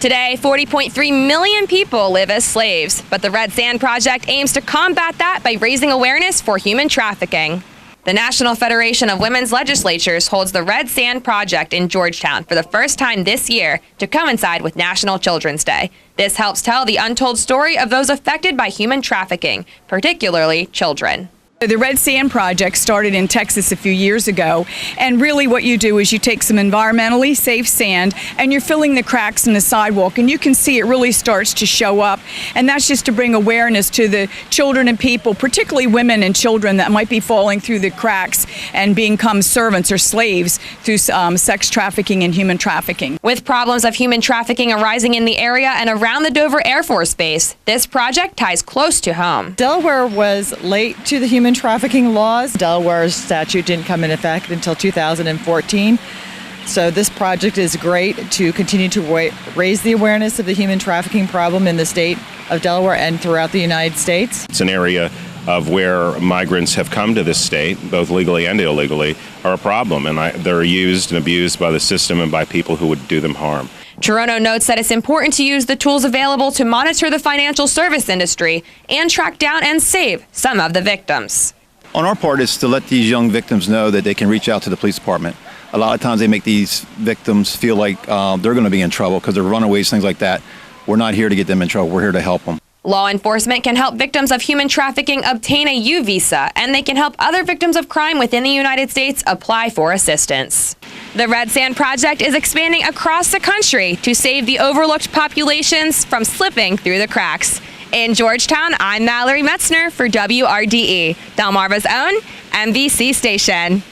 Today, 40.3 million people live as slaves, but the Red Sand Project aims to combat that by raising awareness for human trafficking. The National Federation of Women's Legislatures holds the Red Sand Project in Georgetown for the first time this year to coincide with National Children's Day. This helps tell the untold story of those affected by human trafficking, particularly children. The Red Sand Project started in Texas a few years ago, and really what you do is you take some environmentally safe sand and you're filling the cracks in the sidewalk, and you can see it really starts to show up, and that's just to bring awareness to the children and people, particularly women and children that might be falling through the cracks and become servants or slaves through sex trafficking and human trafficking. With problems of human trafficking arising in the area and around the Dover Air Force Base, this project ties close to home. Delaware was late to the human trafficking laws. Delaware's statute didn't come in effect until 2014. So this project is great to continue to raise the awareness of the human trafficking problem in the state of Delaware and throughout the United States. It's an area of where migrants have come to this state, both legally and illegally, are a problem, and they're used and abused by the system and by people who would do them harm. Toronto notes that it's important to use the tools available to monitor the financial service industry and track down and save some of the victims. On our part is to let these young victims know that they can reach out to the police department. A lot of times they make these victims feel like they're going to be in trouble because they're runaways, things like that. We're not here to get them in trouble. We're here to help them. Law enforcement can help victims of human trafficking obtain a U visa, and they can help other victims of crime within the United States apply for assistance. The Red Sand Project is expanding across the country to save the overlooked populations from slipping through the cracks. In Georgetown, I'm Mallory Metzner for WRDE, Delmarva's own MVC station.